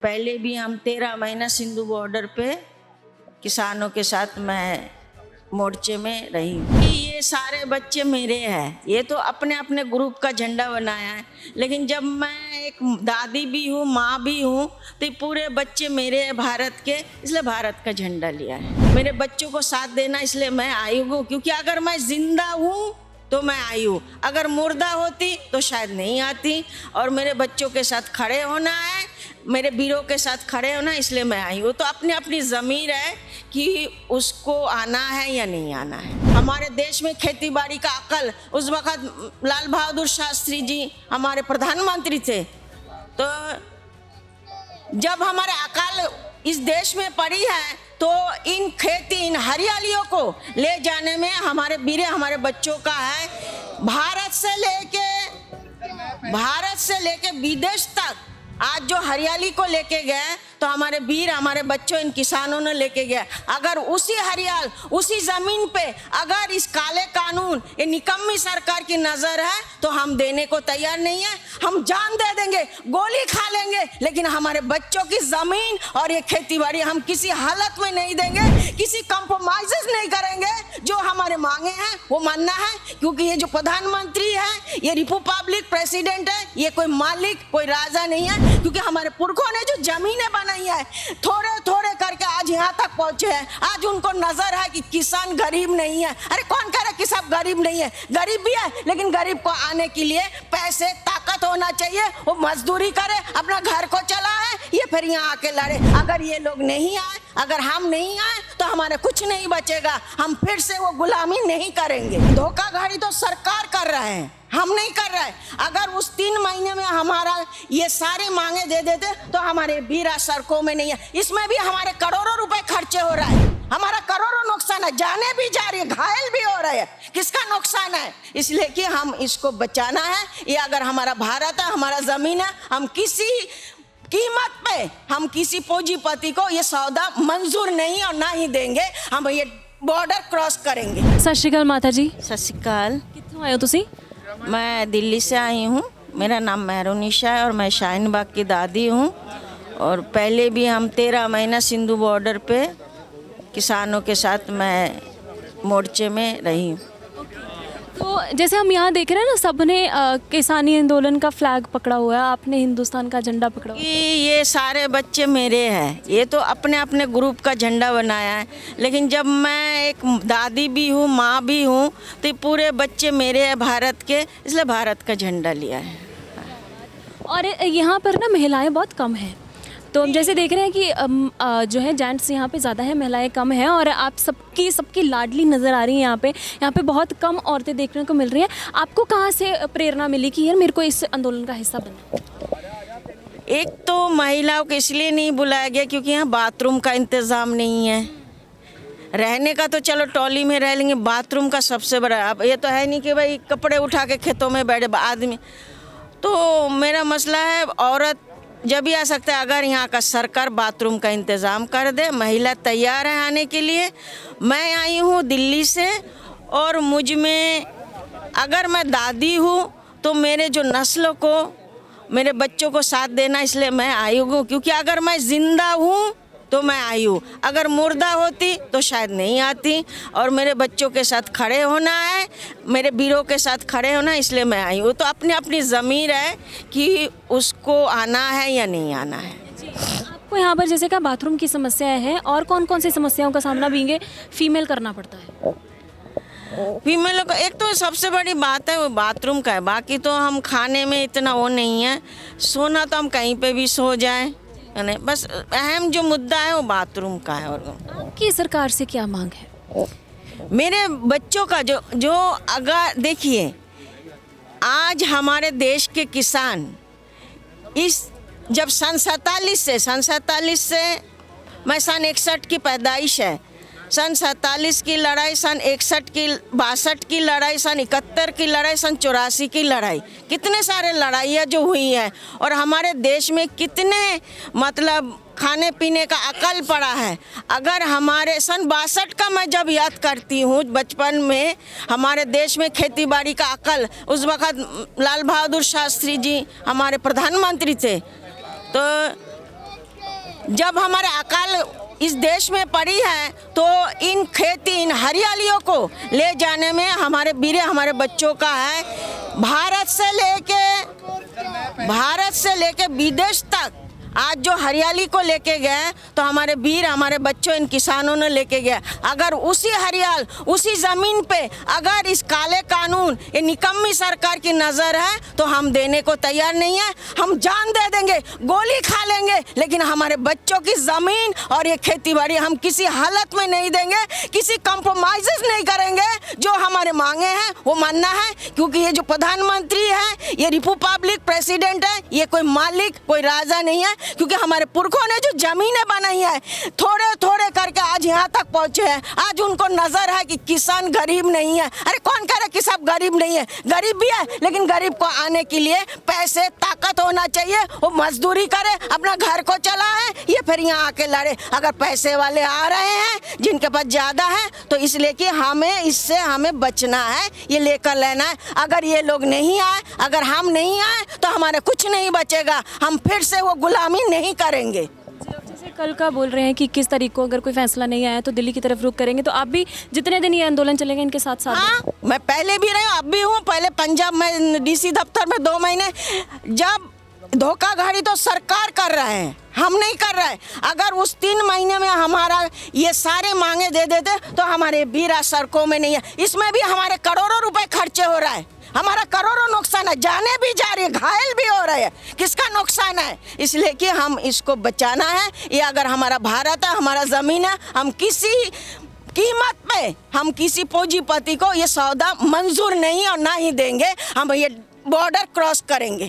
पहले भी हम 13 महीना सिंधु बॉर्डर पे किसानों के साथ मैं मोर्चे में रही हूँ। ये सारे बच्चे मेरे हैं, ये तो अपने अपने ग्रुप का झंडा बनाया है, लेकिन जब मैं एक दादी भी हूँ, माँ भी हूँ, तो ये पूरे बच्चे मेरे हैं भारत के, इसलिए भारत का झंडा लिया है। मेरे बच्चों को साथ देना इसलिए मैं आई हूँ, क्योंकि अगर मैं जिंदा हूँ तो मैं आई हूँ, अगर मुर्दा होती तो शायद नहीं आती। और मेरे बच्चों के साथ खड़े होना है, मेरे वीरों के साथ खड़े होना, इसलिए मैं आई हूँ। तो अपनी अपनी ज़मीर है कि उसको आना है या नहीं आना है। हमारे देश में खेती बाड़ी का अकल, उस वक़्त लाल बहादुर शास्त्री जी हमारे प्रधानमंत्री थे, तो जब हमारे अकाल इस देश में पड़ी है तो इन खेती, इन हरियालियों को ले जाने में हमारे वीर, हमारे बच्चों का है। भारत से लेके विदेश तक आज जो हरियाली को लेके गए तो हमारे वीर, हमारे बच्चों, इन किसानों ने लेके गया। अगर उसी हरियाल, उसी जमीन पे अगर इस काले कानून, ये निकम्मी सरकार की नजर है तो हम देने को तैयार नहीं है। हम जान दे देंगे, गोली खा लेंगे, लेकिन हमारे बच्चों की जमीन और ये खेती बाड़ी हम किसी हालत में नहीं देंगे, किसी कंप्रोमाइजेस नहीं करेंगे। जो हमारे मांगे हैं वो मानना है, क्योंकि ये जो प्रधानमंत्री है, ये रिपब्लिक प्रेसिडेंट है, ये कोई मालिक, कोई राजा नहीं है। क्योंकि हमारे पुरखों ने जो जमीनें बनाई है, थोड़े थोड़े करके आज यहाँ तक पहुंचे हैं। आज उनको नजर है कि किसान गरीब नहीं है। अरे कौन कह रहा है कि सब गरीब नहीं है? गरीब भी है, लेकिन गरीब को आने के लिए पैसे, ताकत होना चाहिए। वो मजदूरी करे, अपना घर को चलाए, ये फिर यहाँ आके लड़े। अगर ये लोग नहीं आए, अगर हम नहीं आए, तो हमारे कुछ नहीं बचेगा। हम फिर से वो गुलामी नहीं करेंगे। धोखाधड़ी तो सरकार कर रहे हैं, हम नहीं कर रहे। अगर उस 3 महीने में हमारा ये सारे मांगे दे देते तो हमारे वीरा सड़कों में नहीं है। इसमें भी हमारे करोड़ों रुपए खर्चे हो रहा है, हमारा करोड़ों नुकसान है, जाने भी जा रही है, घायल भी हो रहे हैं। किसका नुकसान है? इसलिए कि हम इसको बचाना है। ये अगर हमारा भारत है, हमारा जमीन है, हम किसी कीमत पे, हम किसी पूंजीपति को ये सौदा मंजूर नहीं और ना ही देंगे। हम ये बॉर्डर क्रॉस करेंगे। सत श्री अकाल माता जी। सत श्री अकाल। कित्थों आए हो तुसी? मैं दिल्ली से आई हूँ। मेरा नाम मेहरुनिशा है और मैं शाहीन बाग की दादी हूँ। और पहले भी हम 13 महीना सिंधु बॉर्डर पे किसानों के साथ मैं मोर्चे में रही हूँ। तो जैसे हम यहाँ देख रहे हैं ना, सबने किसानी आंदोलन का फ्लैग पकड़ा हुआ है, आपने हिंदुस्तान का झंडा पकड़ा हुआ है। ये सारे बच्चे मेरे हैं, ये तो अपने अपने ग्रुप का झंडा बनाया है, लेकिन जब मैं एक दादी भी हूँ, माँ भी हूँ, तो ये पूरे बच्चे मेरे हैं भारत के, इसलिए भारत का झंडा लिया है। और यहाँ पर ना महिलाएं बहुत कम हैं, तो हम जैसे देख रहे हैं कि जो है जेंट्स यहाँ पे ज़्यादा है, महिलाएं कम हैं। और आप सबकी लाडली नज़र आ रही हैं। यहाँ पे बहुत कम औरतें देखने को मिल रही हैं। आपको कहाँ से प्रेरणा मिली कि यार मेरे को इस आंदोलन का हिस्सा बनना? एक तो महिलाओं को इसलिए नहीं बुलाया गया क्योंकि यहाँ बाथरूम का इंतज़ाम नहीं है। रहने का तो चलो ट्रॉली में रह लेंगे, बाथरूम का सबसे बड़ा। अब ये तो है नहीं कि भाई कपड़े उठा के खेतों में बैठे आदमी। तो मेरा मसला है, औरत जब भी आ सकता है, अगर यहाँ का सरकार बाथरूम का इंतज़ाम कर दे। महिला तैयार है आने के लिए। मैं आई हूँ दिल्ली से, और मुझ में अगर मैं दादी हूँ तो मेरे जो नस्लों को, मेरे बच्चों को साथ देना, इसलिए मैं आई हूँ। क्योंकि अगर मैं ज़िंदा हूँ तो मैं आई हूँ, अगर मुर्दा होती तो शायद नहीं आती। और मेरे बच्चों के साथ खड़े होना है, मेरे वीरों के साथ खड़े होना, इसलिए मैं आई हूँ। तो अपनी अपनी ज़मीर है कि उसको आना है या नहीं आना है। आपको यहाँ पर जैसे क्या बाथरूम की समस्या है, और कौन कौन सी समस्याओं का सामना भी फीमेल करना पड़ता है? फीमेलों का एक तो सबसे बड़ी बात है वो बाथरूम का है। बाकी तो हम खाने में इतना वो नहीं है, सोना तो हम कहीं पे भी सो जाएं, नहीं, बस अहम जो मुद्दा है वो बाथरूम का है। और आपकी सरकार से क्या मांग है? मेरे बच्चों का जो अगर देखिए, आज हमारे देश के किसान इस जब सन 47 से मैं सन 61 की पैदाइश है, सन 47 की लड़ाई, सन 61 की, 62 की लड़ाई, सन 71 की लड़ाई, सन 84 की लड़ाई, कितने सारे लड़ाइयाँ जो हुई हैं। और हमारे देश में कितने मतलब खाने पीने का अकल पड़ा है। अगर हमारे सन 62 का मैं जब याद करती हूँ, बचपन में हमारे देश में खेती बाड़ी का अकल, उस वक़्त लाल बहादुर शास्त्री जी हमारे प्रधानमंत्री थे, तो जब हमारे अकाल इस देश में पड़ी है तो इन खेती इन हरियालियों को ले जाने में हमारे वीर हमारे बच्चों का है। भारत से लेके विदेश तक आज जो हरियाली को लेके गए तो हमारे वीर हमारे बच्चों इन किसानों ने लेके गए। अगर उसी हरियाल उसी ज़मीन पे अगर इस काले कानून ये निकम्मी सरकार की नज़र है तो हम देने को तैयार नहीं है। हम जान दे देंगे, गोली खा लेंगे, लेकिन हमारे बच्चों की ज़मीन और ये खेती बाड़ी हम किसी हालत में नहीं देंगे, किसी कंप्रोमाइज़ नहीं करेंगे। जो हमारे मांगे हैं वो मानना है, क्योंकि ये जो प्रधानमंत्री है ये रिपब्लिक प्रेसिडेंट है, ये कोई मालिक कोई राजा नहीं है। क्योंकि हमारे पुरखों ने जो जमीनें बनाई है थोड़े थोड़े करके आज यहाँ तक पहुँचे हैं। आज उनको नजर है कि किसान गरीब नहीं है। अरे कौन कह रहा है कि सब गरीब नहीं है? गरीब भी है, लेकिन गरीब को आने के लिए पैसे ताकत होना चाहिए। वो मजदूरी करे, अपना घर को चलाए, ये फिर यहाँ आके लड़े। अगर पैसे वाले आ रहे हैं जिनके पास ज्यादा है तो इसलिए कि इससे हमें बचना है, ये लेकर लेना है। अगर ये लोग नहीं आए, अगर हम नहीं आए तो हमारे कुछ नहीं बचेगा। हम फिर से वो गुलामी नहीं करेंगे। जैसे कल का बोल रहे हैं कि किस तारीख को अगर कोई फैसला नहीं आया तो दिल्ली की तरफ रुख करेंगे, तो आप भी जितने दिन ये आंदोलन चलेगा इनके साथ साथ? हाँ, मैं पहले भी रही हूँ, अब भी हूँ। पहले पंजाब में डीसी दफ्तर में 2 महीने, जब धोखाधड़ी तो सरकार कर रहे हैं, हम नहीं कर रहे। अगर उस 3 महीने में हमारा ये सारे मांगे दे देते तो हमारे वीरा सड़कों में नहीं है। इसमें भी हमारे करोड़ों रुपए खर्चे हो रहा है, हमारा करोड़ों नुकसान है, जाने भी जा रही है, घायल भी हो रहे हैं। किसका नुकसान है? इसलिए कि हम इसको बचाना है। ये अगर हमारा भारत है, हमारा ज़मीन है, हम किसी कीमत पे हम किसी पूंजीपति को ये सौदा मंजूर नहीं और ना ही देंगे। हम ये बॉर्डर क्रॉस करेंगे।